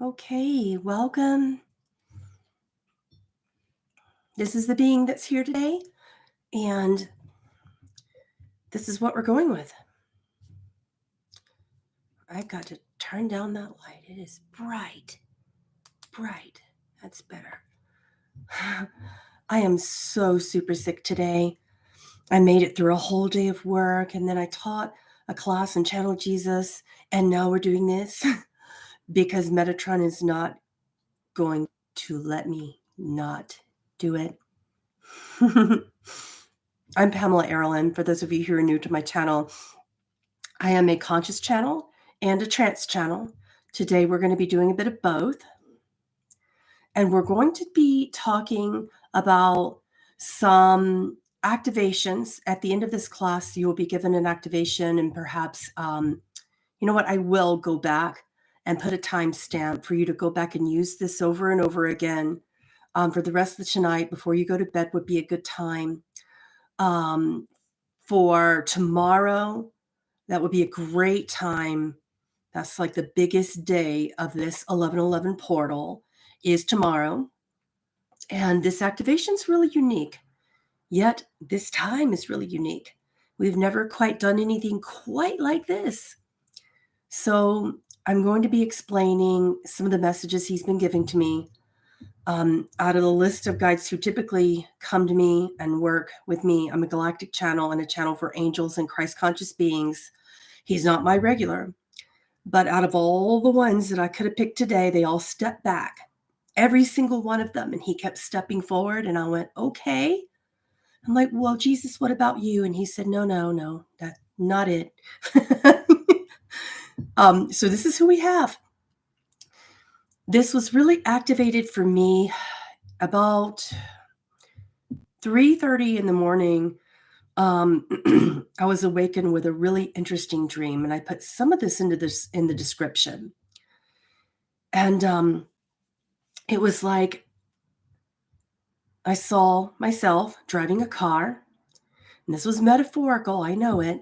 Okay, welcome. This is the being that's here today, and this is what we're going with. I've got to turn down that light. It is bright. Bright. That's better. I am so super sick today. I made it through a whole day of work, and then I taught a class on Channel Jesus, and now we're doing this because Metatron is not going to let me not do it. I'm Pamela Aaralyn. For those of you who are new to my channel, I am a conscious channel and a trance channel. Today we're going to be doing a bit of both. And we're going to be talking about some activations. At the end of this class, you will be given an activation, and perhaps, you know what, I will go back and put a timestamp for you to go back and use this over and over again. For the rest of tonight, before you go to bed, would be a good time. For tomorrow, that would be a great time. That's like the biggest day of this 11/11 portal is tomorrow. And this activation is really unique. Yet this time is really unique. We've never quite done anything quite like this. So I'm going to be explaining some of the messages he's been giving to me. Out of the list of guides who typically come to me and work with me, I'm a galactic channel and a channel for angels and Christ conscious beings. He's not my regular. But out of all the ones that I could have picked today, they all stepped back. Every single one of them. And he kept stepping forward. And I went, okay. I'm like, well, Jesus, what about you? And he said, no, that's not it. So this is who we have. This was really activated for me about 3:30 in the morning. I was awakened with a really interesting dream, and I put some of this in the description. And it was like I saw myself driving a car, and this was metaphorical, I know it.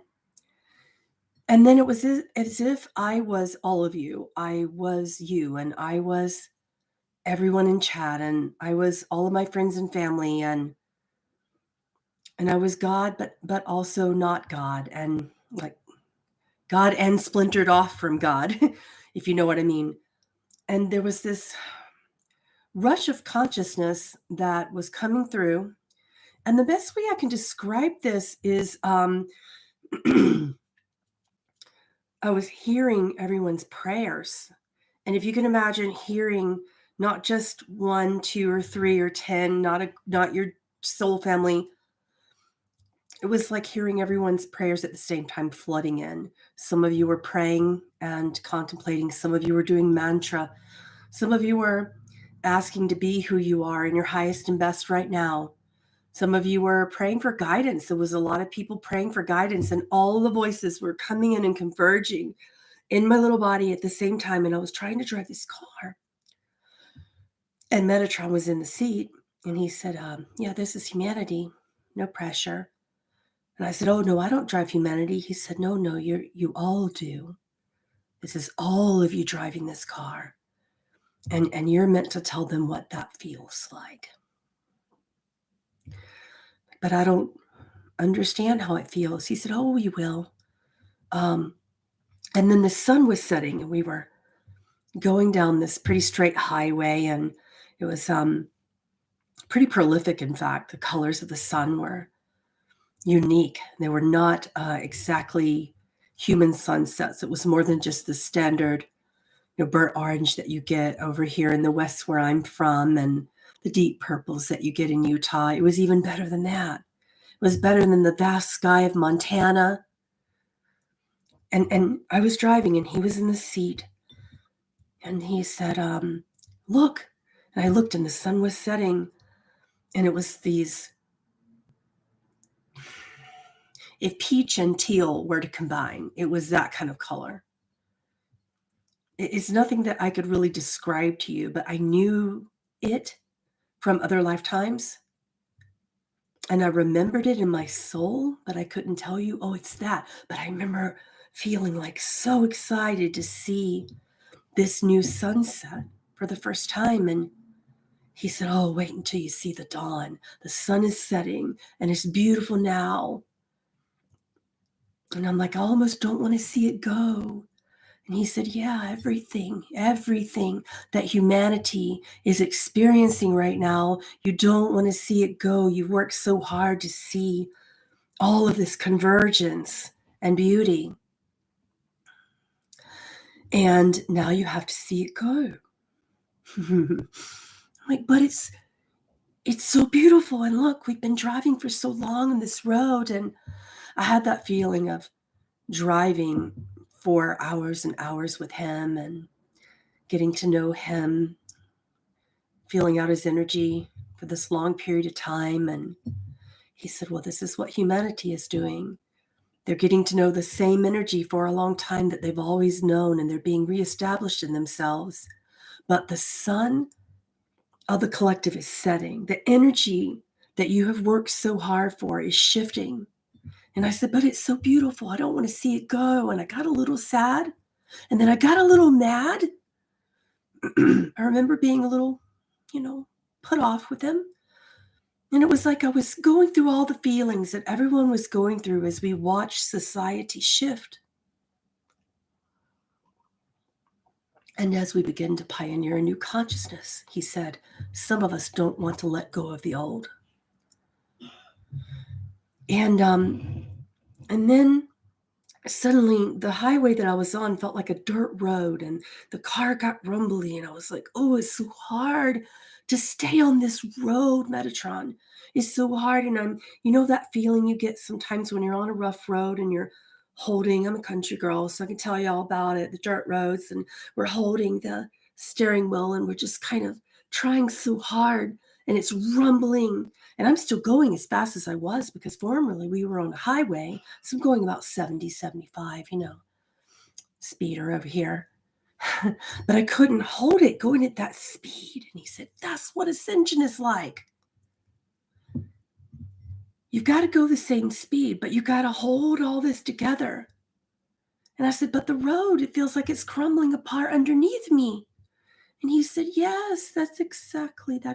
And then it was as if I was all of you. I was you, and I was everyone in chat, and I was all of my friends and family, and I was God, but also not God, and like God and splintered off from God, if you know what I mean. And there was this rush of consciousness that was coming through. And the best way I can describe this is I was hearing everyone's prayers. And if you can imagine hearing not just 1, 2, or 3, or 10, not your soul family, it was like hearing everyone's prayers at the same time flooding in. Some of you were praying and contemplating. Some of you were doing mantra. Some of you were asking to be who you are in your highest and best right now. Some of you were praying for guidance. There was a lot of people praying for guidance, and all the voices were coming in and converging in my little body at the same time. And I was trying to drive this car. And Metatron was in the seat, and he said, yeah, this is humanity. No pressure. And I said, oh, no, I don't drive humanity. He said, no, you all do. This is all of you driving this car. And you're meant to tell them what that feels like. But I don't understand how it feels. He said, oh, you will. And then the sun was setting, and we were going down this pretty straight highway, and it was pretty prolific. In fact, the colors of the sun were unique. They were not exactly human sunsets. It was more than just the standard, burnt orange that you get over here in the West where I'm from, and the deep purples that you get in Utah. It was even better than that. It was better than the vast sky of Montana. And I was driving, and he was in the seat, and he said, look. And I looked, and the sun was setting, and it was these, if peach and teal were to combine, it was that kind of color. It's nothing that I could really describe to you, but I knew it from other lifetimes. And I remembered it in my soul, but I couldn't tell you, oh, it's that. But I remember feeling like so excited to see this new sunset for the first time. And he said, oh, wait until you see the dawn. The sun is setting and it's beautiful now. And I'm like, I almost don't want to see it go. And he said, yeah, everything that humanity is experiencing right now, you don't want to see it go. You've worked so hard to see all of this convergence and beauty. And now you have to see it go. I'm like, but it's so beautiful. And look, we've been driving for so long on this road. And I had that feeling of driving for hours and hours with him and getting to know him, feeling out his energy for this long period of time. And he said, well, this is what humanity is doing. They're getting to know the same energy for a long time that they've always known, and they're being reestablished in themselves. But the sun of the collective is setting. The energy that you have worked so hard for is shifting. And I said, but it's so beautiful. I don't want to see it go. And I got a little sad. And then I got a little mad. I remember being a little, put off with him. And it was like I was going through all the feelings that everyone was going through as we watched society shift. And as we begin to pioneer a new consciousness, he said, some of us don't want to let go of the old. And then suddenly the highway that I was on felt like a dirt road, and the car got rumbly, and I was like, oh, it's so hard to stay on this road, Metatron. It's so hard. And that feeling you get sometimes when you're on a rough road and you're holding, I'm a country girl, so I can tell you all about it, the dirt roads, and we're holding the steering wheel and we're just kind of trying so hard, and it's rumbling. And I'm still going as fast as I was because formerly we were on a highway. So I'm going about 70, 75, speeder over here. But I couldn't hold it going at that speed. And he said, that's what ascension is like. You've got to go the same speed, but you got to hold all this together. And I said, but the road, it feels like it's crumbling apart underneath me. And he said, yes, that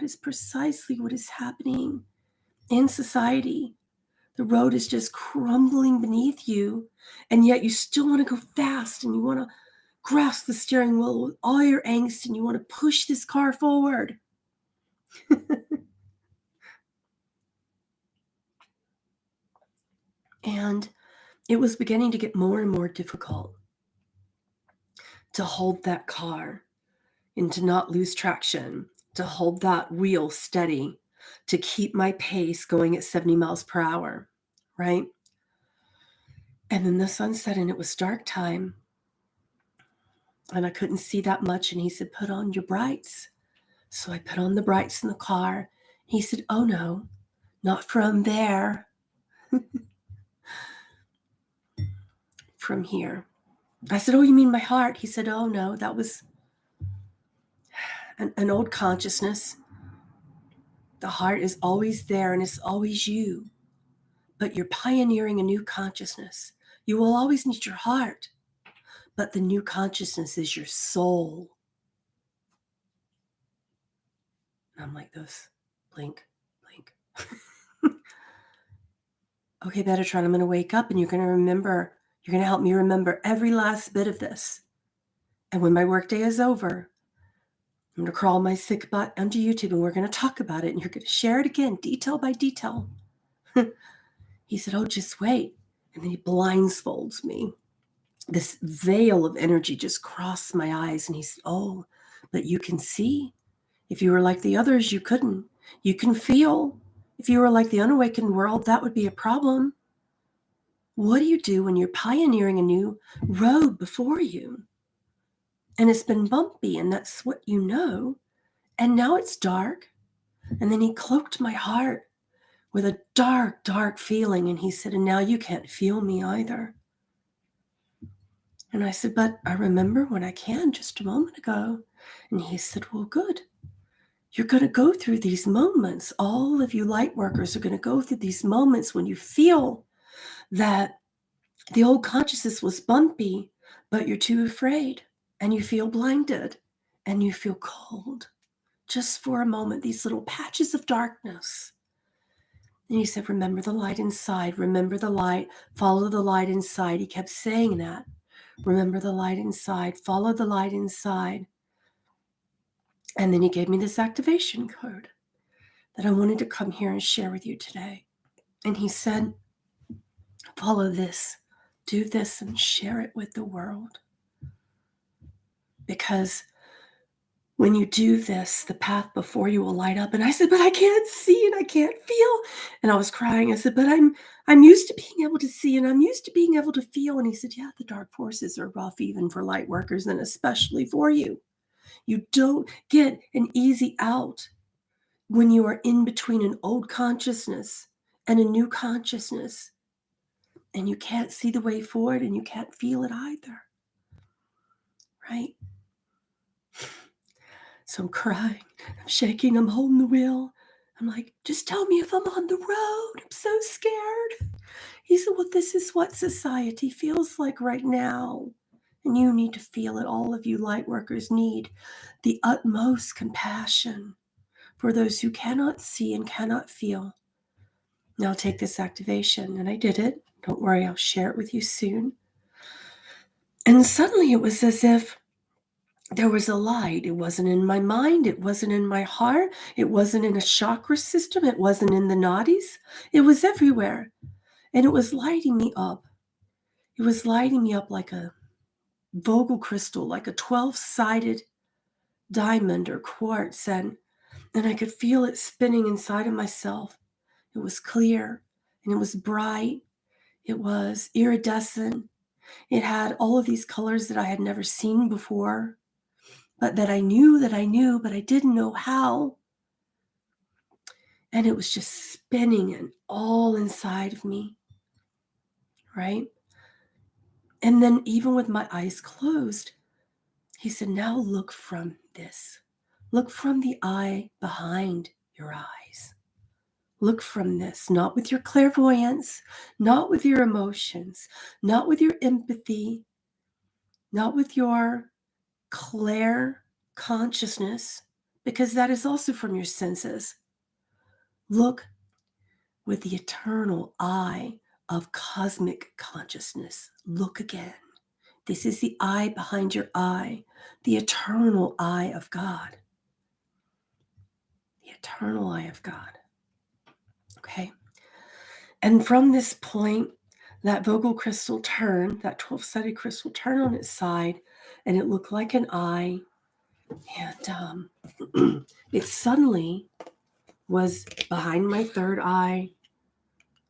is precisely what is happening in society. The road is just crumbling beneath you, and yet you still want to go fast, and you want to grasp the steering wheel with all your angst, and you want to push this car forward. And it was beginning to get more and more difficult to hold that car and to not lose traction, to hold that wheel steady, to keep my pace going at 70 miles per hour, right? And then the sun set and it was dark time. And I couldn't see that much. And he said, put on your brights. So I put on the brights in the car. He said, oh no, not from there. From here. I said, oh, you mean my heart? He said, oh no, that was an old consciousness. The heart is always there and it's always you. But you're pioneering a new consciousness. You will always need your heart. But the new consciousness is your soul. And I'm like this, blink, blink. Okay, Metatron, I'm going to wake up and you're going to help me remember every last bit of this. And when my workday is over, I'm going to crawl my sick butt onto YouTube and we're going to talk about it. And you're going to share it again, detail by detail. He said, oh, just wait. And then he blindfolds me. This veil of energy just crossed my eyes. And he said, oh, but you can see. If you were like the others, you couldn't. You can feel. If you were like the unawakened world, that would be a problem. What do you do when you're pioneering a new road before you? And it's been bumpy, and that's what you know. And now it's dark. And then he cloaked my heart with a dark, dark feeling. And he said, and now you can't feel me either. And I said, but I remember when I can just a moment ago. And he said, well, good. You're going to go through these moments. All of you light workers are going to go through these moments when you feel that the old consciousness was bumpy, but you're too afraid. and you feel blinded and you feel cold just for a moment, these little patches of darkness. And he said, remember the light inside, remember the light, follow the light inside. He kept saying that. Remember the light inside, follow the light inside. And then he gave me this activation code that I wanted to come here and share with you today. And he said, follow this, do this, and share it with the world. Because when you do this, the path before you will light up. And I said, but I can't see and I can't feel. And I was crying. I said, but I'm used to being able to see and I'm used to being able to feel. And he said, yeah, the dark forces are rough even for light workers and especially for you. You don't get an easy out when you are in between an old consciousness and a new consciousness. And you can't see the way forward and you can't feel it either. Right? So I'm crying, I'm shaking, I'm holding the wheel. I'm like, just tell me if I'm on the road. I'm so scared. He said, well, this is what society feels like right now. And you need to feel it. All of you light workers need the utmost compassion for those who cannot see and cannot feel. Now take this activation. And I did it. Don't worry, I'll share it with you soon. And suddenly it was as if there was a light. It wasn't in my mind. It wasn't in my heart. It wasn't in a chakra system. It wasn't in the nadis. It was everywhere. And it was lighting me up. It was lighting me up like a Vogel crystal, like a 12-sided diamond or quartz. And I could feel it spinning inside of myself. It was clear and it was bright. It was iridescent. It had all of these colors that I had never seen before. But that I knew, but I didn't know how. And it was just spinning and all inside of me, right? And then even with my eyes closed, he said, now look from this. Look from the eye behind your eyes. Look from this, not with your clairvoyance, not with your emotions, not with your empathy, not with your clair consciousness, because that is also from your senses. Look with the eternal eye of cosmic consciousness. Look again. This is the eye behind your eye, the eternal eye of God. The eternal eye of God. Okay. And from this point, that Vogel crystal turned, that 12-sided crystal turned on its side, and it looked like an eye. And it suddenly was behind my third eye,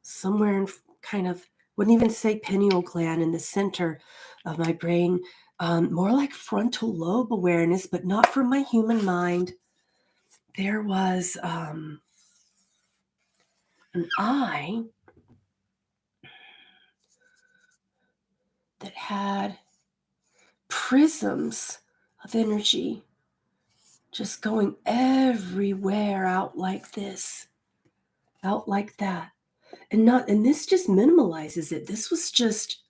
somewhere in kind of, wouldn't even say pineal gland, in the center of my brain, more like frontal lobe awareness, but not from my human mind. There was an eye that had prisms of energy just going everywhere out like this, out like that. And this just minimalizes it. This was just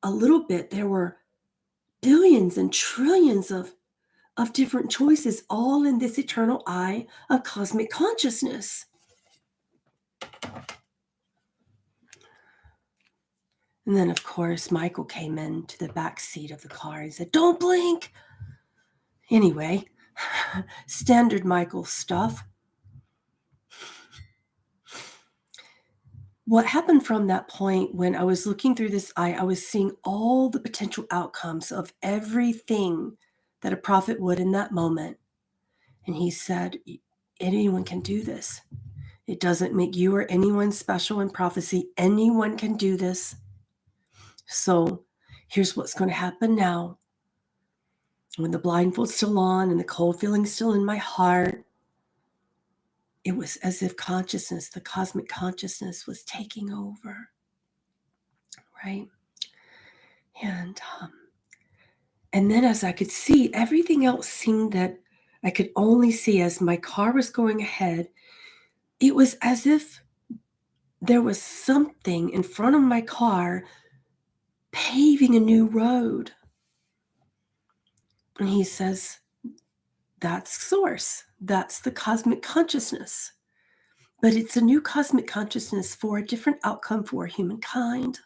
a little bit. There were billions and trillions of different choices, all in this eternal eye of cosmic consciousness. And then, of course, Michael came into the back seat of the car and said, don't blink. Anyway, standard Michael stuff. What happened from that point, when I was looking through this eye, I was seeing all the potential outcomes of everything that a prophet would in that moment. And he said, anyone can do this. It doesn't make you or anyone special in prophecy. Anyone can do this. So here's what's going to happen now. When the blindfold's still on and the cold feeling's still in my heart, it was as if consciousness, the cosmic consciousness, was taking over, right? And then as I could see, everything else seemed that I could only see as my car was going ahead. It was as if there was something in front of my car paving a new road. And he says, that's source. That's the cosmic consciousness. But it's a new cosmic consciousness for a different outcome for humankind.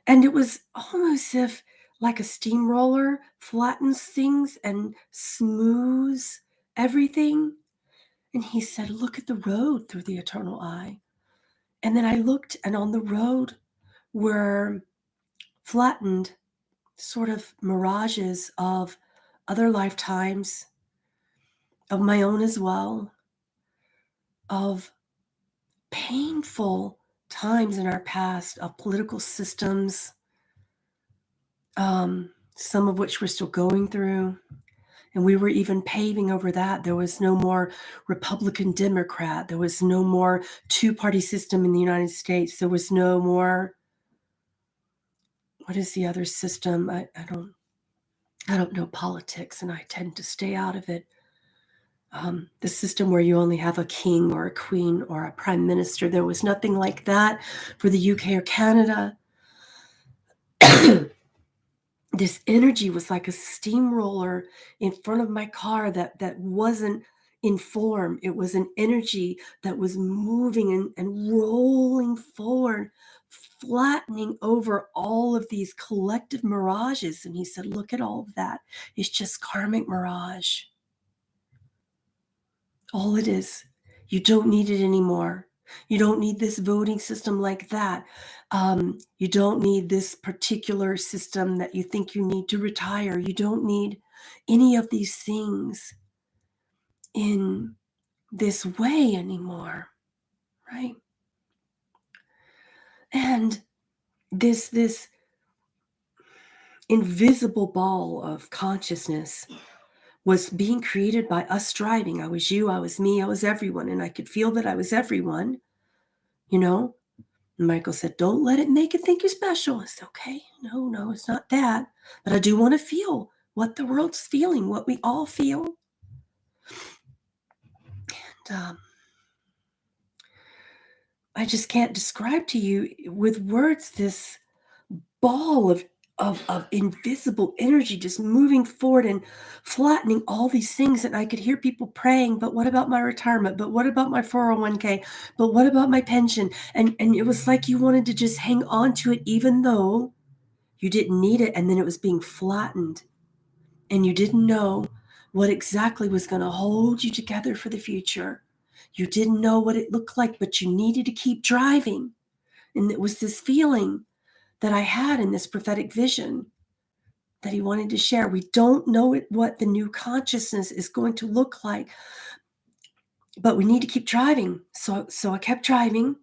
And it was almost as if like a steamroller flattens things and smooths everything. And he said, look at the road through the eternal eye. And then I looked, and on the road were flattened sort of mirages of other lifetimes, of my own as well, of painful times in our past, of political systems, some of which we're still going through. And we were even paving over that. There was no more Republican Democrat. There was no more two-party system in the United States. There was no more, what is the other system? I don't know politics, and I tend to stay out of it. The system where you only have a king or a queen or a prime minister. There was nothing like that for the UK or Canada. This energy was like a steamroller in front of my car that wasn't in form. It was an energy that was moving and rolling forward, flattening over all of these collective mirages. And he said, look at all of that. It's just karmic mirage. All it is. You don't need it anymore. You don't need this voting system like that. You don't need this particular system that you think you need to retire. You don't need any of these things in this way anymore, right? And this invisible ball of consciousness was being created by us striving. I was you, I was me, I was everyone, and I could feel that I was everyone, you know? And Michael said, don't let it make you think you're special. I said, okay, no, it's not that. But I do want to feel what the world's feeling, what we all feel. And I just can't describe to you with words this ball of invisible energy just moving forward and flattening all these things. And I could hear people praying, but what about my retirement? But what about my 401k? But what about my pension? And it was like you wanted to just hang on to it, even though you didn't need it. And then it was being flattened. And you didn't know what exactly was going to hold you together for the future. You didn't know what it looked like, but you needed to keep driving. And it was this feeling that I had in this prophetic vision that he wanted to share. We don't know what the new consciousness is going to look like, but we need to keep driving. So I kept driving,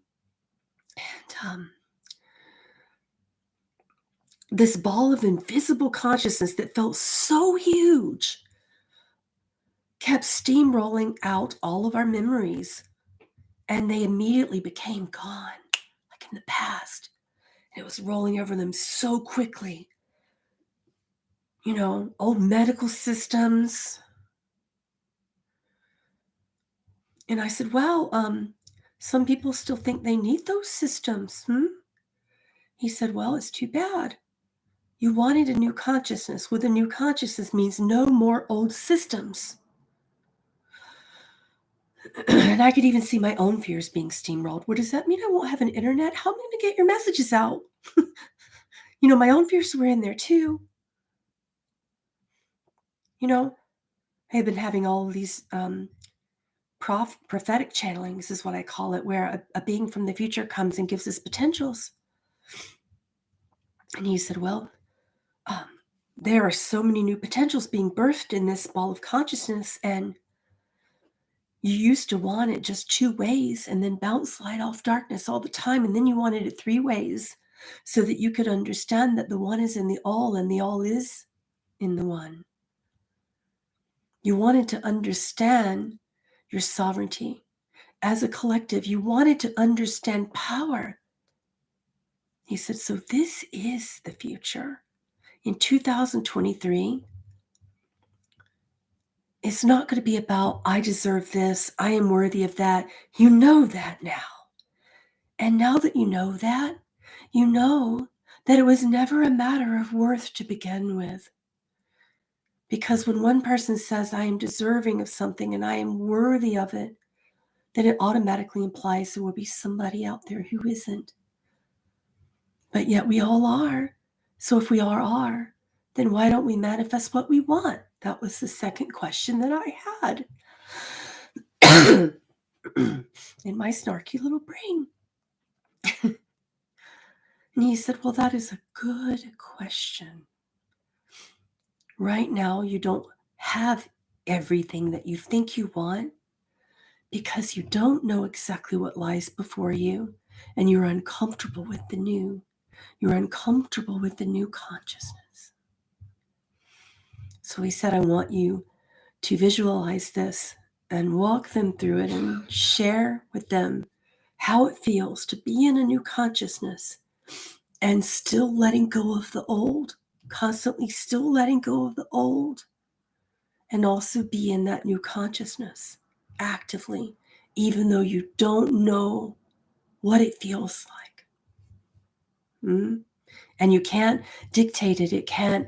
and this ball of invisible consciousness that felt so huge kept steamrolling out all of our memories, and they immediately became gone, like in the past. And it was rolling over them so quickly. Old medical systems. And I said, well, some people still think they need those systems. He said, well, it's too bad. You wanted a new consciousness. With a new consciousness means no more old systems. And I could even see my own fears being steamrolled. What does that mean? I won't have an internet? How am I going to get your messages out? My own fears were in there too. I have been having all of these prophetic channelings is what I call it, where a being from the future comes and gives us potentials. And he said, well, there are so many new potentials being birthed in this ball of consciousness, and you used to want it just two ways and then bounce light off darkness all the time, and then you wanted it three ways so that you could understand that the one is in the all and the all is in the one. You wanted to understand your sovereignty as a collective. You wanted to understand power. He said, so this is the future. In 2023, it's not going to be about, I deserve this, I am worthy of that. You know that now. And now that you know that it was never a matter of worth to begin with. Because when one person says, I am deserving of something and I am worthy of it, then it automatically implies there will be somebody out there who isn't. But yet we all are. So if we all are, then why don't we manifest what we want? That was the second question that I had in my snarky little brain. And he said, well, that is a good question. Right now, you don't have everything that you think you want because you don't know exactly what lies before you, and you're uncomfortable with the new. You're uncomfortable with the new consciousness. So he said, I want you to visualize this and walk them through it and share with them how it feels to be in a new consciousness and still letting go of the old, constantly still letting go of the old, and also be in that new consciousness actively, even though you don't know what it feels like. And you can't dictate it. It can't,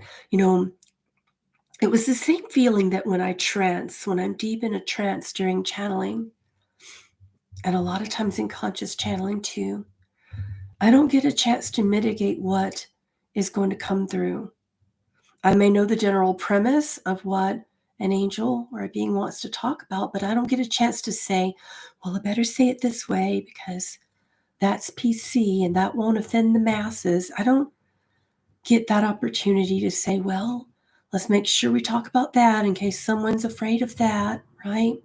it was the same feeling that when I'm deep in a trance during channeling, and a lot of times in conscious channeling too, I don't get a chance to mitigate what is going to come through. I may know the general premise of what an angel or a being wants to talk about, but I don't get a chance to say, well, I better say it this way because that's PC and that won't offend the masses. I don't get that opportunity to say, well, let's make sure we talk about that in case someone's afraid of that, right?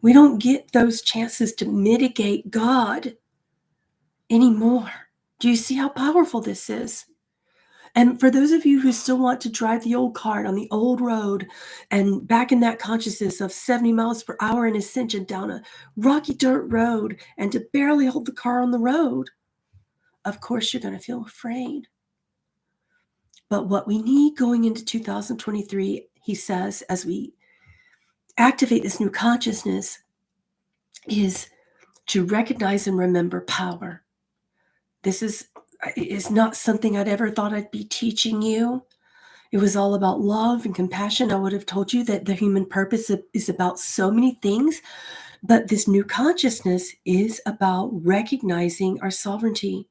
We don't get those chances to mitigate God anymore. Do you see how powerful this is? And for those of you who still want to drive the old cart on the old road and back in that consciousness of 70 miles per hour in ascension down a rocky dirt road and to barely hold the car on the road, of course you're going to feel afraid. But what we need going into 2023, he says, as we activate this new consciousness, is to recognize and remember power. This is not something I'd ever thought I'd be teaching you. It was all about love and compassion. I would have told you that the human purpose is about so many things, but this new consciousness is about recognizing our sovereignty.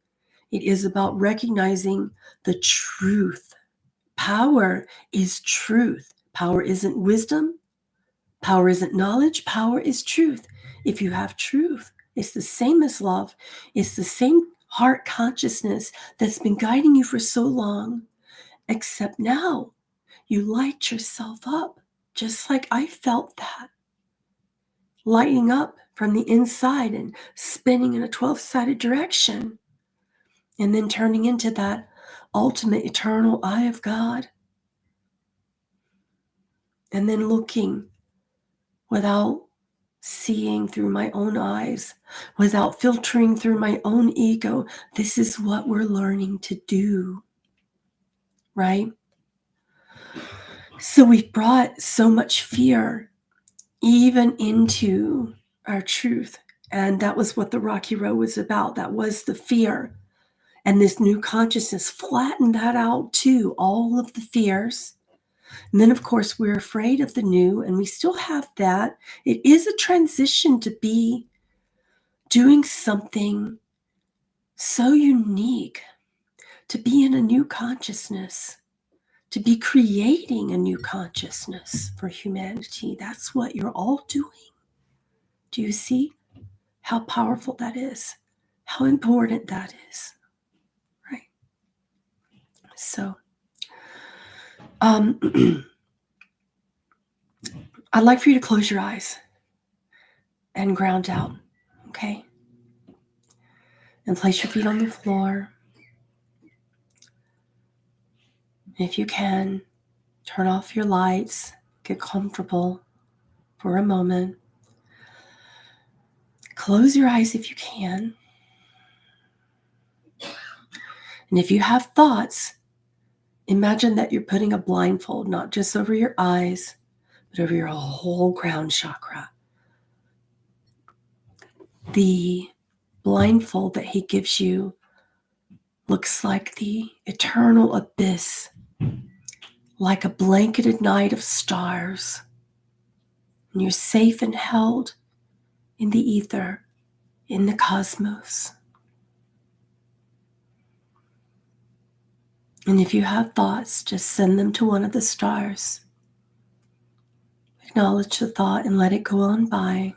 It is about recognizing the truth. Power is truth. Power isn't wisdom. Power isn't knowledge. Power is truth. If you have truth, it's the same as love. It's the same heart consciousness that's been guiding you for so long, except now you light yourself up, just like I felt that. Lighting up from the inside and spinning in a 12-sided direction, and then turning into that ultimate eternal eye of God. And then looking without seeing through my own eyes, without filtering through my own ego. This is what we're learning to do, right? So we've brought so much fear even into our truth. And that was what the Rocky Road was about. That was the fear. And this new consciousness flattened that out too, all of the fears. And then, of course, we're afraid of the new, and we still have that. It is a transition to be doing something so unique, to be in a new consciousness, to be creating a new consciousness for humanity. That's what you're all doing. Do you see how powerful that is? How important that is, right? So, I'd like for you to close your eyes and ground out, okay? And place your feet on the floor. If you can, turn off your lights, get comfortable for a moment. Close your eyes if you can. And if you have thoughts, imagine that you're putting a blindfold, not just over your eyes, but over your whole crown chakra. The blindfold that he gives you looks like the eternal abyss like a blanketed night of stars. And you're safe and held in the ether, in the cosmos. And if you have thoughts, just send them to one of the stars. Acknowledge the thought and let it go on by.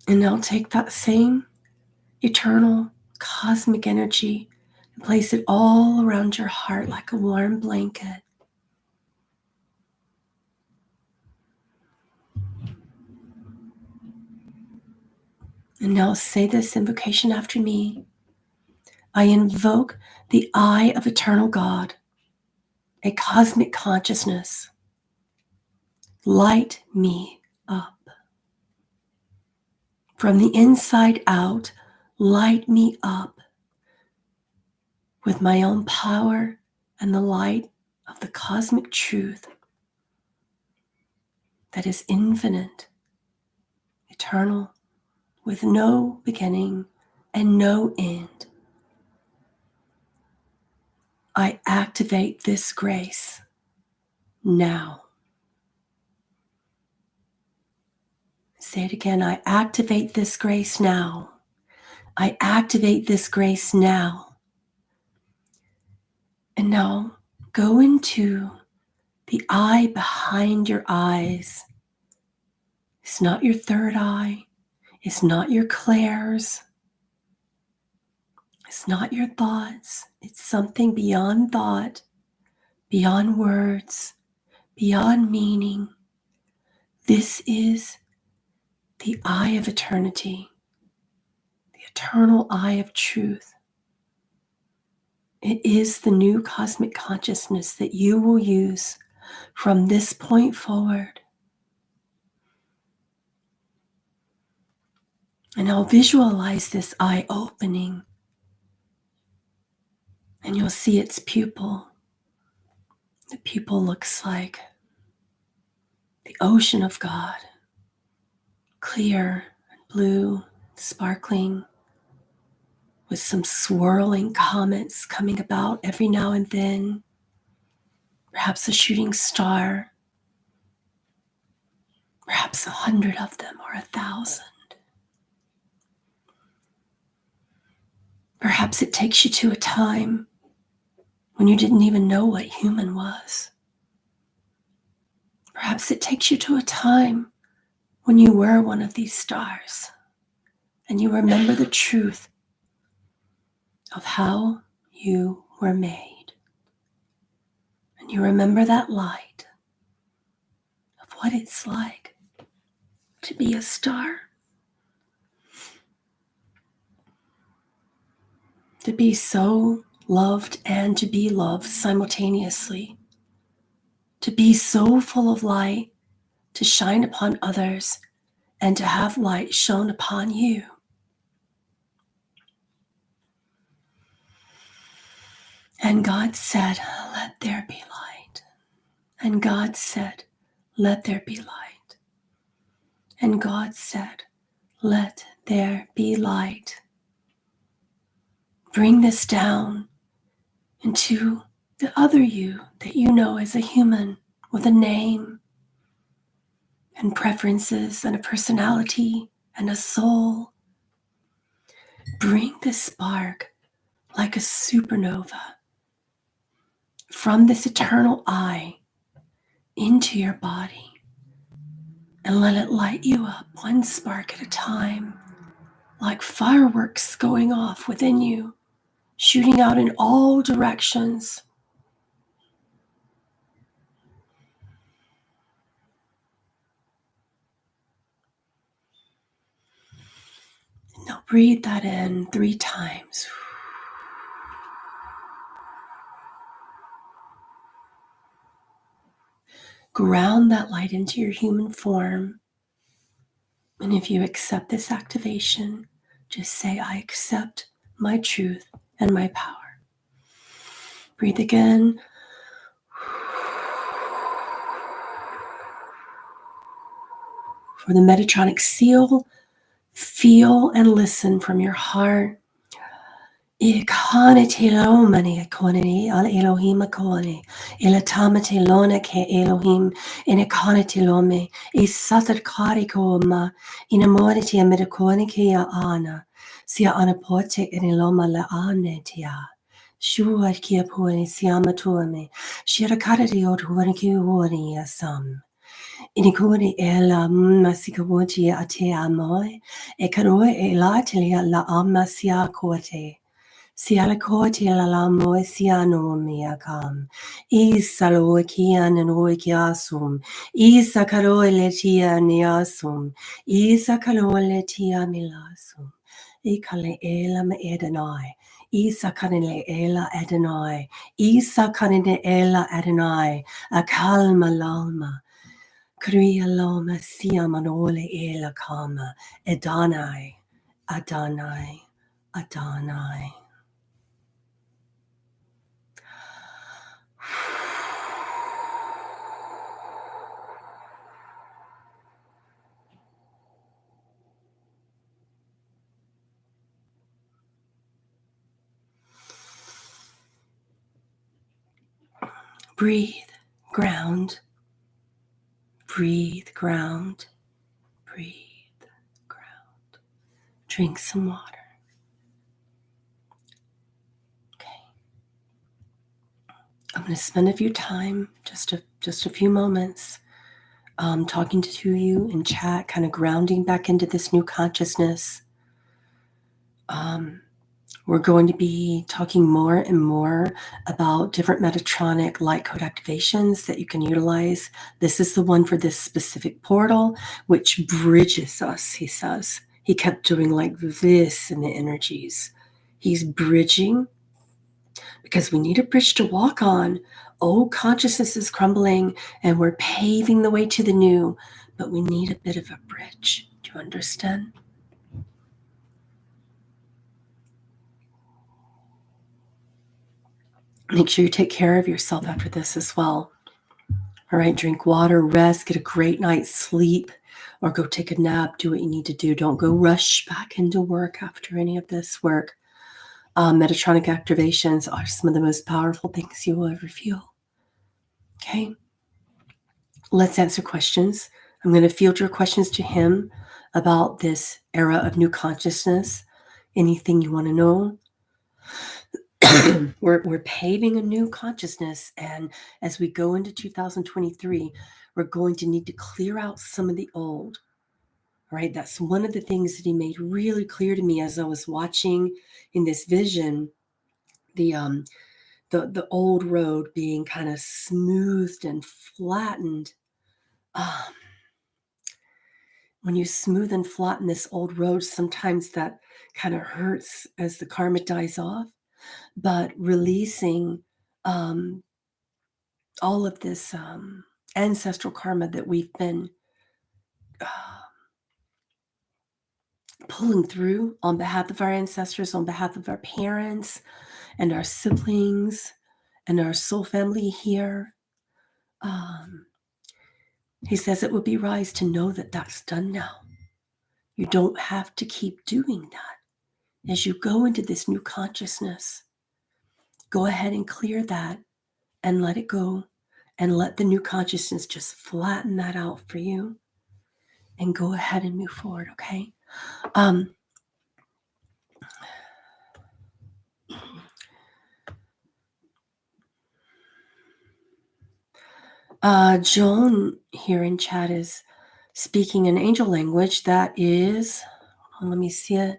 And now take that same eternal cosmic energy and place it all around your heart like a warm blanket. And now say this invocation after me. I invoke the eye of eternal God, a cosmic consciousness. Light me up. From the inside out, light me up with my own power and the light of the cosmic truth that is infinite, eternal, with no beginning and no end. I activate this grace now. Say it again. I activate this grace now. I activate this grace now. And now go into the eye behind your eyes. It's not your third eye. It's not your clairs. It's not your thoughts. It's something beyond thought, beyond words, beyond meaning. This is the eye of eternity, the eternal eye of truth. It is the new cosmic consciousness that you will use from this point forward. And I'll visualize this eye opening, and you'll see its pupil. The pupil looks like the ocean of God, clear and blue, sparkling, with some swirling comets coming about every now and then, perhaps a shooting star, perhaps 100 of them or 1,000. Perhaps it takes you to a time when you didn't even know what human was. Perhaps it takes you to a time when you were one of these stars and you remember the truth of how you were made. And you remember that light of what it's like to be a star, to be so loved and to be loved simultaneously, to be so full of light, to shine upon others, and to have light shone upon you. And God said, let there be light. And God said, let there be light. And God said, let there be light. Bring this down into the other you that you know as a human with a name and preferences and a personality and a soul. Bring this spark like a supernova from this eternal eye into your body and let it light you up one spark at a time, like fireworks going off within you, shooting out in all directions. Now breathe that in 3 times. Ground that light into your human form. And if you accept this activation, just say, I accept my truth and my power. Breathe again. For the Metatronic seal, feel and listen from your heart Ikane te lomani koneni al Elohim kone. Ilatamate lona ke Elohim inikane te lome. Isatar kari koma. Inamore te amerikone ke ya ana. Sia anapote iniloma la ane tia. Shua kia puani siama tuame. Shira karari o tuani ki uoni asam. Inikuri e la masikawoti a te amoe. E karoe e la telia la amasia kote. Siala koti la la moe siano mia kam. Isa lo kian and oikiasum. Isa karo letia niasum. Isa karo letia milasum. Ikale ela me edenai. Isa kanele ela edenai. Isa kanele ela edenai. Akalma lalma. Kriya loma siamanole ela kama. Adonai. Adonai. Adonai. Breathe, ground. Breathe, ground. Breathe, ground. Drink some water. Okay. I'm going to spend a few time, just a few moments, talking to you in chat, kind of grounding back into this new consciousness. We're going to be talking more and more about different Metatronic light code activations that you can utilize. This is the one for this specific portal, which bridges us, he says. He kept doing like this in the energies. He's bridging because we need a bridge to walk on. Old consciousness is crumbling and we're paving the way to the new, but we need a bit of a bridge. Do you understand? Make sure you take care of yourself after this as well. All right, drink water, rest, get a great night's sleep, or go take a nap, do what you need to do. Don't go rush back into work after any of this work. Metatronic activations are some of the most powerful things you will ever feel. Okay, let's answer questions. I'm going to field your questions to him about this era of new consciousness. Anything you want to know. We're paving a new consciousness, and as we go into 2023, we're going to need to clear out some of the old. Right? That's one of the things that he made really clear to me as I was watching in this vision, the old road being kind of smoothed and flattened. When you smooth and flatten this old road, sometimes that kind of hurts as the karma dies off. But releasing all of this ancestral karma that we've been pulling through on behalf of our ancestors, on behalf of our parents and our siblings and our soul family here. He says it would be wise to know that that's done now. You don't have to keep doing that. As you go into this new consciousness, go ahead and clear that and let it go and let the new consciousness just flatten that out for you and go ahead and move forward, okay? Joan here in chat is speaking an angel language that is, let me see it.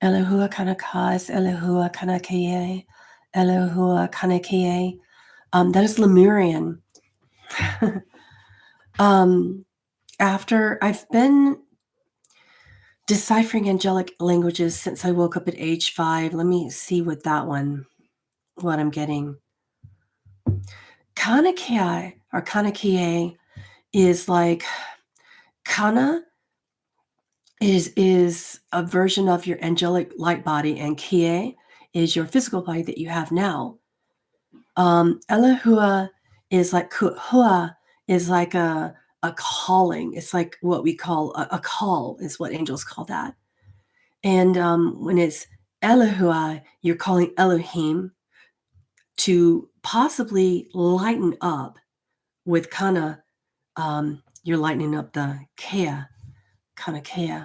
Elehua Kanakas, Elehua Kanakaye, Elehua Kanakaye. That is Lemurian. After I've been deciphering angelic languages since I woke up at age 5. Let me see what I'm getting. Kanakai or Kanakie is like Kana is a version of your angelic light body, and Kie is your physical body that you have now. Elehua is like Hua is like a calling. It's like what we call a call is what angels call that. And when it's Elohua, you're calling Elohim to possibly lighten up with kind of, you're lightening up the Kea, kind of Kea.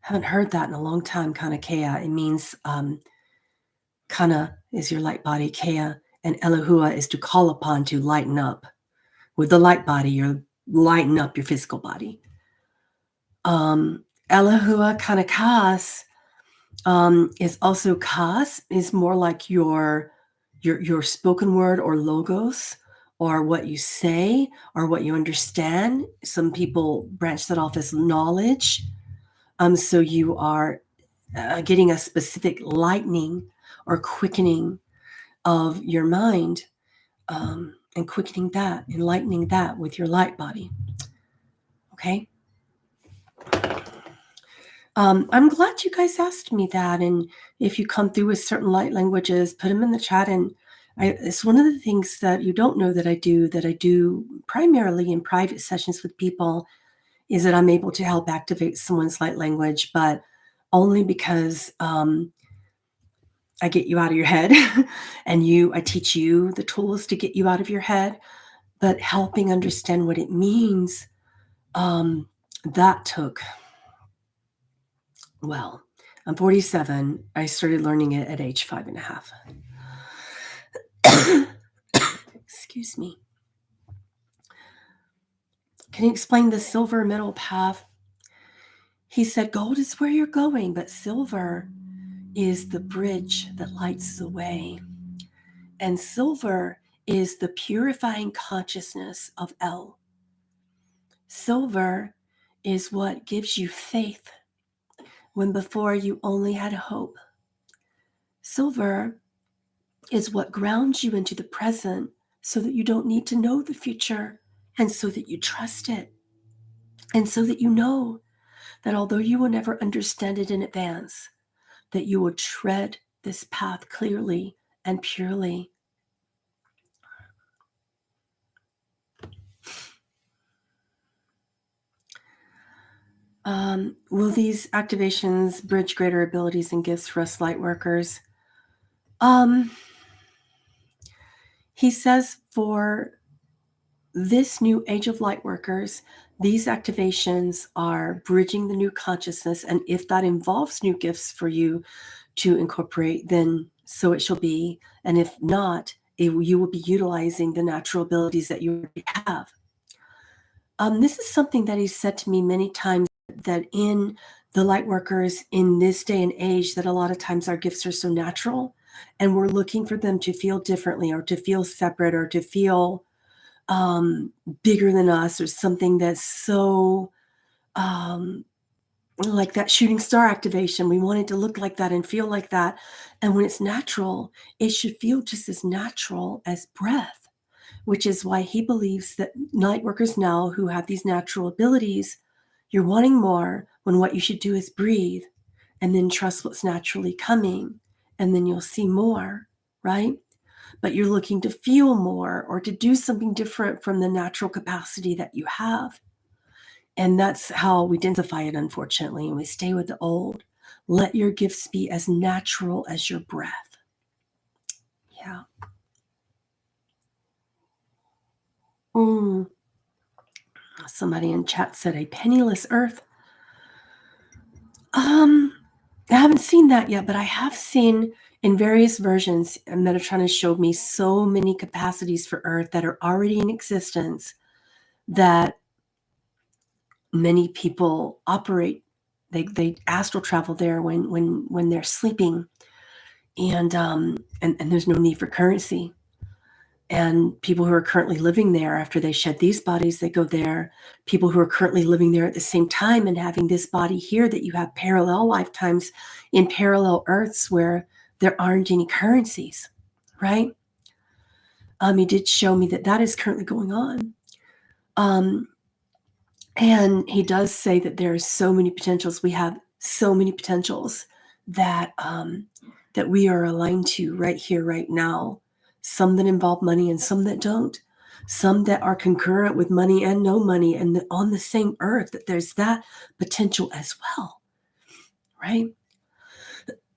Haven't heard that in a long time, kind of Kea. It means Kana is your light body, Kea, and Elohua is to call upon to lighten up. With the light body, you're lighten up your physical body. Elohua kind of Kas is also Kas, is more like your spoken word or logos, or what you say or what you understand. Some people branch that off as knowledge. So you are getting a specific lightening or quickening of your mind, and quickening that, enlightening that with your light body. Okay. I'm glad you guys asked me that. And if you come through with certain light languages, put them in the chat. And it's one of the things that you don't know that I do primarily in private sessions with people, is that I'm able to help activate someone's light language, but only because I get you out of your head and I teach you the tools to get you out of your head, but helping understand what it means, that took, well, I'm 47. I started learning it at age 5.5. Excuse me. Can you explain the silver middle path? He said, gold is where you're going, but silver is the bridge that lights the way. And silver is the purifying consciousness of El. Silver is what gives you faith when before you only had hope. Silver is what grounds you into the present so that you don't need to know the future, and so that you trust it, and so that you know that although you will never understand it in advance, that you will tread this path clearly and purely. Will these activations bridge greater abilities and gifts for us light workers? He says for this new age of light workers, these activations are bridging the new consciousness. And if that involves new gifts for you to incorporate, then so it shall be. And if not, you will be utilizing the natural abilities that you already have. This is something that he said to me many times, that in the light workers in this day and age, that a lot of times our gifts are so natural and we're looking for them to feel differently, or to feel separate, or to feel bigger than us, or something that's so like that shooting star activation. We want it to look like that and feel like that. And when it's natural, it should feel just as natural as breath, which is why he believes that light workers now who have these natural abilities, you're wanting more, when what you should do is breathe and then trust what's naturally coming, and then you'll see more, right? But you're looking to feel more or to do something different from the natural capacity that you have. And that's how we densify it, unfortunately, and we stay with the old. Let your gifts be as natural as your breath. Yeah. Somebody in chat said a penniless earth. I haven't seen that yet, but I have seen in various versions, Metatron has showed me so many capacities for Earth that are already in existence, that many people operate. They astral travel there when they're sleeping, and there's no need for currency. And people who are currently living there, after they shed these bodies, they go there. People who are currently living there at the same time and having this body here, that you have parallel lifetimes in parallel Earths where there aren't any currencies, right? He did show me that that is currently going on. And he does say that there are so many potentials. We have so many potentials that that we are aligned to right here, right now. Some that involve money and some that don't. Some that are concurrent with money and no money, and on the same earth, that there's that potential as well, right?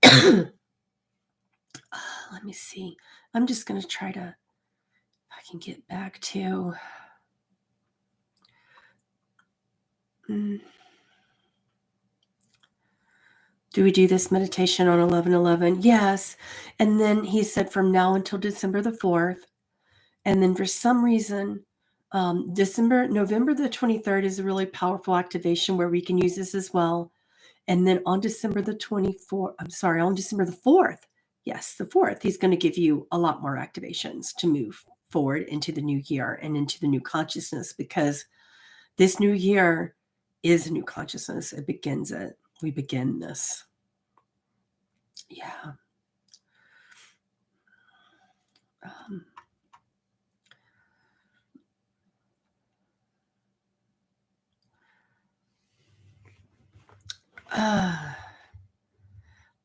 Let me see. I'm just going to try to, if I can get back to. Mm, do we do this meditation on 11/11? Yes. And then he said from now until December the 4th. And then for some reason, November the 23rd is a really powerful activation where we can use this as well. And then on December the 24th, on December the 4th, yes, the 4th, he's going to give you a lot more activations to move forward into the new year and into the new consciousness, because this new year is a new consciousness. It begins it. We begin this. Yeah.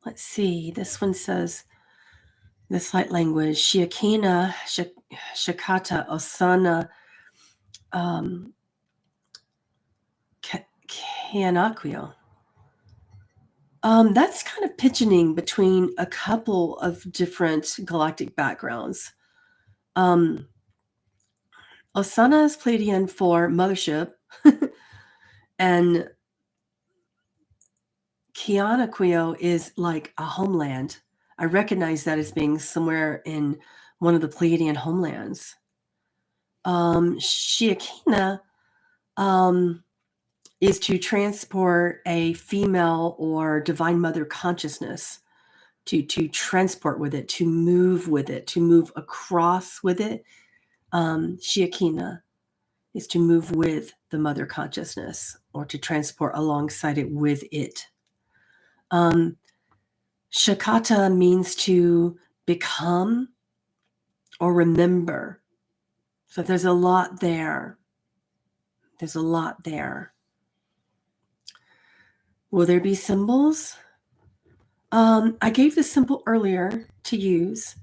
Let's see. This one says, this light language, Shiakina, Shakata, Osana, Kianaquio. That's kind of pigeoning between a couple of different galactic backgrounds. Osana is Pleiadian for mothership, and Kianaquio is like a homeland. I recognize that as being somewhere in one of the Pleiadian homelands. Shiakina is to transport a female or divine mother consciousness, to transport with it, to move with it, to move across with it. Shiakina is to move with the mother consciousness, or to transport alongside it with it. Shakata means to become or remember. So there's a lot there. There's a lot there. Will there be symbols? I gave the symbol earlier to use,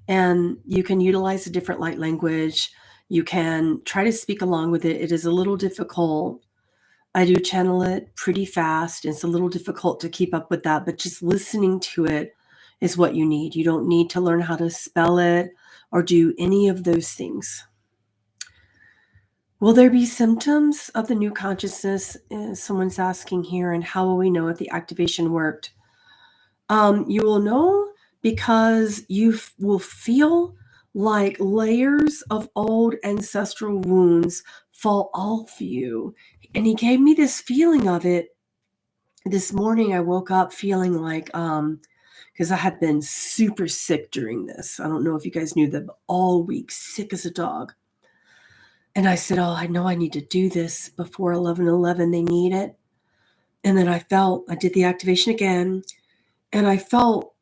and you can utilize a different light language. You can try to speak along with it. It is a little difficult. I do channel it pretty fast. It's a little difficult to keep up with that, but just listening to it is what you need. You don't need to learn how to spell it or do any of those things. Will there be symptoms of the new consciousness? Someone's asking here, and how will we know if the activation worked? You will know because you will feel like layers of old ancestral wounds fall off you. And he gave me this feeling of it this morning. I woke up feeling like, because I had been super sick during this. I don't know if you guys knew that, but all week, sick as a dog. And I said, oh, I know I need to do this before 11/11. They need it. And then I did the activation again, and I felt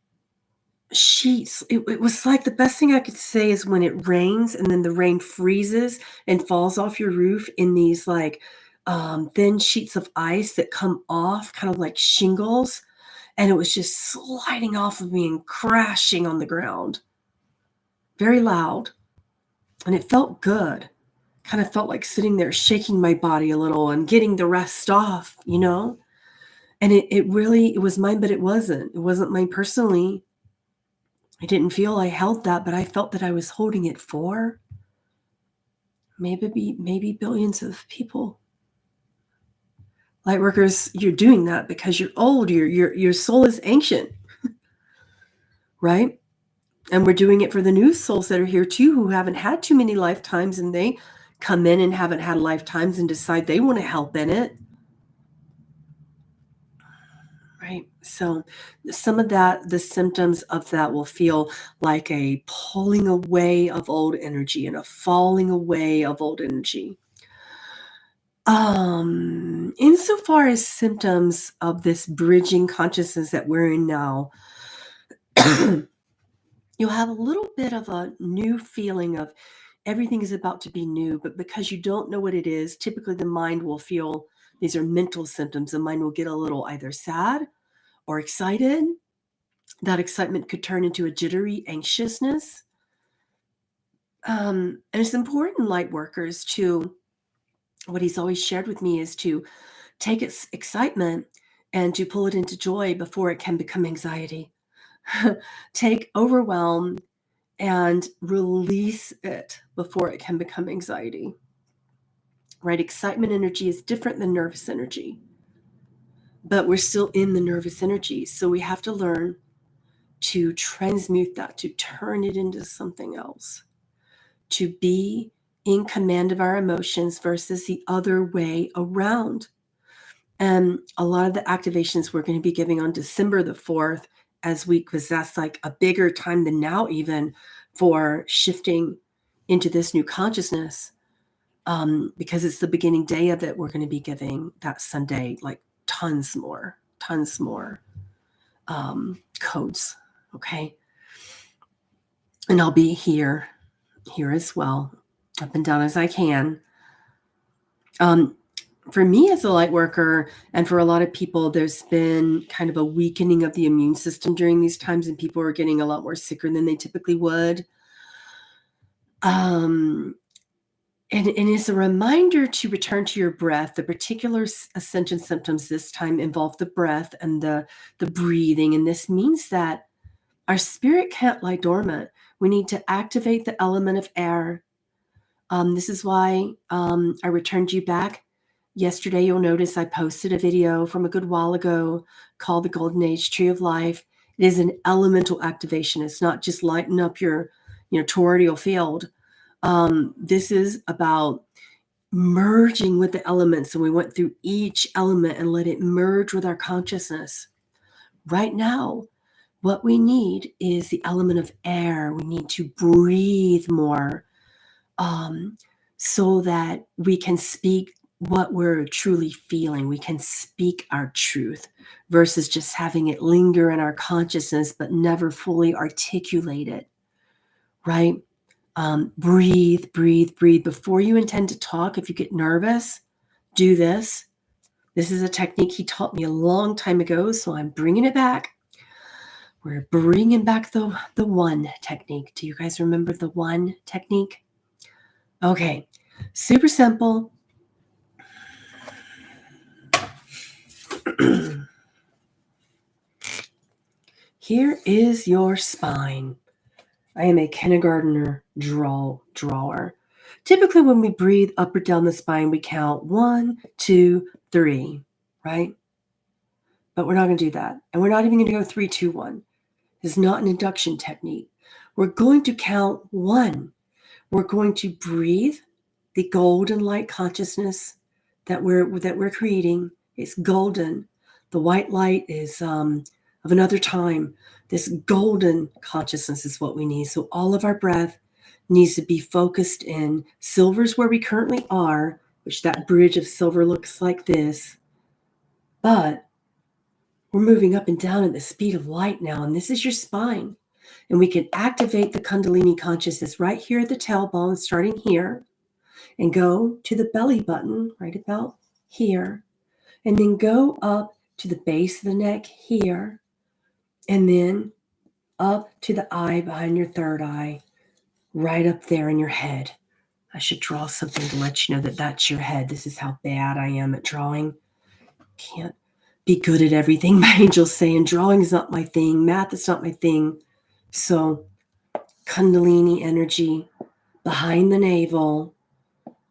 sheets. It was like, the best thing I could say is when it rains and then the rain freezes and falls off your roof in these like thin sheets of ice that come off, kind of like shingles. And it was just sliding off of me and crashing on the ground. Very loud. And it felt good. Kind of felt like sitting there shaking my body a little and getting the rest off, you know? And it was mine, but it wasn't. It wasn't mine personally. I didn't feel I held that, but I felt that I was holding it for maybe billions of people. Lightworkers, you're doing that because you're old. Your soul is ancient, right? And we're doing it for the new souls that are here too, who haven't had too many lifetimes, and they come in and haven't had lifetimes and decide they want to help in it. Right. So some of that, the symptoms of that will feel like a pulling away of old energy and a falling away of old energy. Insofar as symptoms of this bridging consciousness that we're in now, you'll have a little bit of a new feeling of everything is about to be new, but because you don't know what it is, typically the mind will feel, these are mental symptoms. The mind will get a little either sad or excited. That excitement could turn into a jittery anxiousness. And it's important, light workers, to, what he's always shared with me is to take its excitement and to pull it into joy before it can become anxiety. Take overwhelm and release it before it can become anxiety. Right? Excitement energy is different than nervous energy, but we're still in the nervous energy. So we have to learn to transmute that, to turn it into something else, to be in command of our emotions versus the other way around. And a lot of the activations we're going to be giving on December the 4th as we, because that's like a bigger time than now, even for shifting into this new consciousness. Because it's the beginning day of it, we're going to be giving that Sunday like tons more codes. Okay. And I'll be here as well, up and down as I can. For me as a light worker, and for a lot of people, there's been kind of a weakening of the immune system during these times, and people are getting a lot more sicker than they typically would. And it's a reminder to return to your breath. The particular ascension symptoms this time involve the breath and the breathing. And this means that our spirit can't lie dormant. We need to activate the element of air. This is why I returned you back. Yesterday, you'll notice I posted a video from a good while ago called the Golden Age Tree of Life. It is an elemental activation. It's not just lighting up your toroidal field. This is about merging with the elements. And we went through each element and let it merge with our consciousness. Right now, what we need is the element of air. We need to breathe more so that we can speak what we're truly feeling. We can speak our truth versus just having it linger in our consciousness but never fully articulate it, right? Breathe, breathe, breathe. Before you intend to talk, if you get nervous, do this. This is a technique he taught me a long time ago, so I'm bringing it back. We're bringing back the one technique. Do you guys remember the one technique? Okay, super simple. Here is your spine. I am a kindergartner drawer. Typically, when we breathe up or down the spine, we count 1, 2, 3, right? But we're not going to do that. And we're not even going to go 3, 2, 1. It's not an induction technique. We're going to count 1. We're going to breathe the golden light consciousness that we're creating. It's golden. The white light is of another time. This golden consciousness is what we need. So all of our breath needs to be focused in. Silver's where we currently are, which that bridge of silver looks like this. But we're moving up and down at the speed of light now, and this is your spine. And we can activate the Kundalini consciousness right here at the tailbone, starting here, and go to the belly button right about here, and then go up to the base of the neck here, and then up to the eye behind your third eye, right up there in your head. I should draw something to let you know that that's your head. This is how bad I am at drawing. Can't be good at everything. My angel's saying drawing is not my thing. Math is not my thing. So Kundalini energy behind the navel.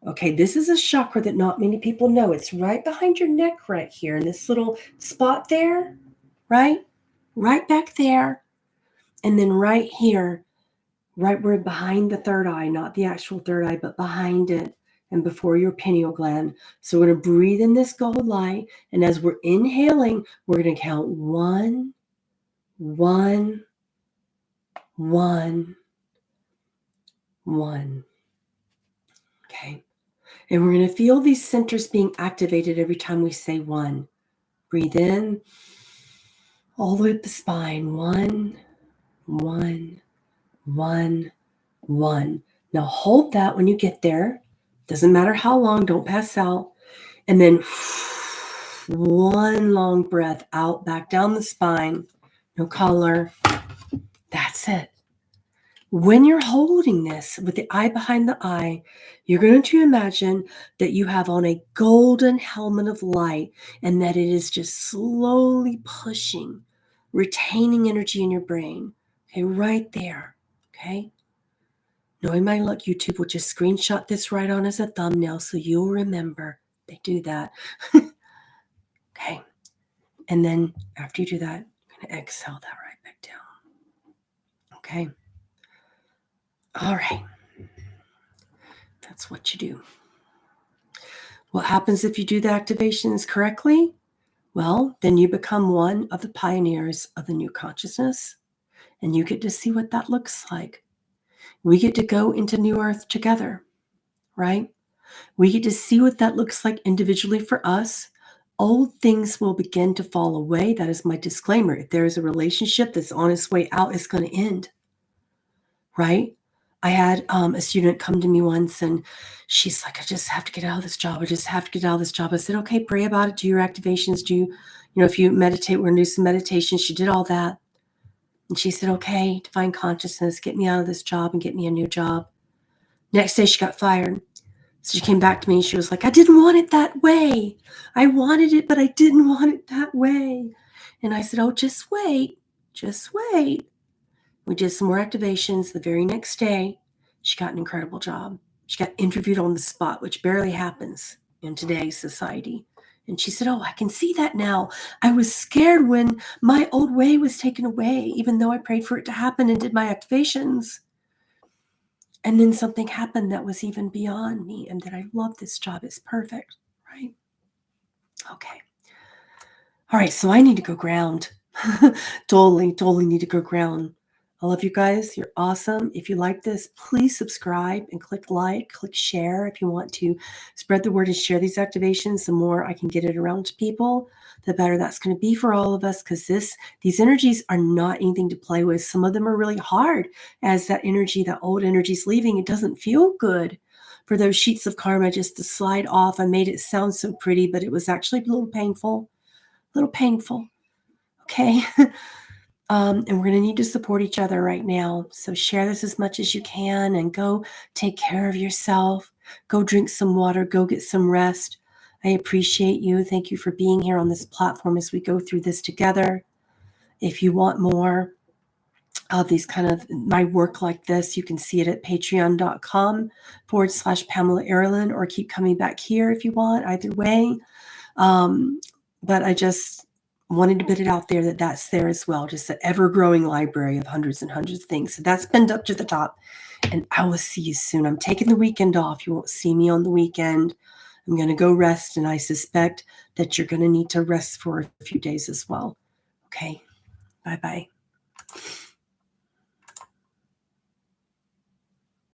Okay, this is a chakra that not many people know. It's right behind your neck right here in this little spot there, right? Right back there. And then right here, right where behind the third eye, not the actual third eye, but behind it and before your pineal gland. So we're going to breathe in this gold light. And as we're inhaling, we're going to count 1, 1, 1, 1. Okay. And we're going to feel these centers being activated every time we say 1. Breathe in all the way up the spine. 1, 1, 1, 1. Now hold that when you get there. Doesn't matter how long, don't pass out. And then one long breath out, back down the spine. No color. That's it. When you're holding this with the eye behind the eye, you're going to imagine that you have on a golden helmet of light and that it is just slowly pushing, retaining energy in your brain. Okay, right there. Okay. Knowing my luck, YouTube will just screenshot this right on as a thumbnail so you'll remember. They do that. Okay. And then after you do that, I'm going to exhale that right back down. Okay. All right. That's what you do. What happens if you do the activations correctly? Well, then you become one of the pioneers of the new consciousness, and you get to see what that looks like. We get to go into New Earth together, right? We get to see what that looks like individually for us. Old things will begin to fall away. That is my disclaimer. If there is a relationship that's on its way out, it's going to end, right? I had a student come to me once and she's like, I just have to get out of this job. I just have to get out of this job. I said, okay, pray about it. Do your activations. If you meditate, we're going to do some meditation. She did all that. And she said, okay, divine consciousness, get me out of this job and get me a new job. Next day she got fired. So she came back to me and she was like, I didn't want it that way. I wanted it, but I didn't want it that way. And I said, oh, just wait. Just wait. We did some more activations. The very next day, she got an incredible job. She got interviewed on the spot, which barely happens in today's society. And she said, oh, I can see that now. I was scared when my old way was taken away, even though I prayed for it to happen and did my activations. And then something happened that was even beyond me and that I love this job. It's perfect, right? Okay. All right, so I need to go ground. Totally need to go ground. I love you guys. You're awesome. If you like this, please subscribe and click like, click share if you want to spread the word and share these activations. The more I can get it around to people, the better that's going to be for all of us, because these energies are not anything to play with. Some of them are really hard as that old energy is leaving. It doesn't feel good for those sheets of karma just to slide off. I made it sound so pretty, but it was actually a little painful. Okay. And we're going to need to support each other right now. So share this as much as you can and go take care of yourself. Go drink some water. Go get some rest. I appreciate you. Thank you for being here on this platform as we go through this together. If you want more of these kind of my work like this, you can see it at patreon.com/Pamela Aaralyn, or keep coming back here if you want. Either way. But I just wanted to put it out there that that's there as well. Just an ever-growing library of hundreds and hundreds of things. So that's pinned up to the top. And I will see you soon. I'm taking the weekend off. You won't see me on the weekend. I'm going to go rest. And I suspect that you're going to need to rest for a few days as well. Okay. Bye-bye.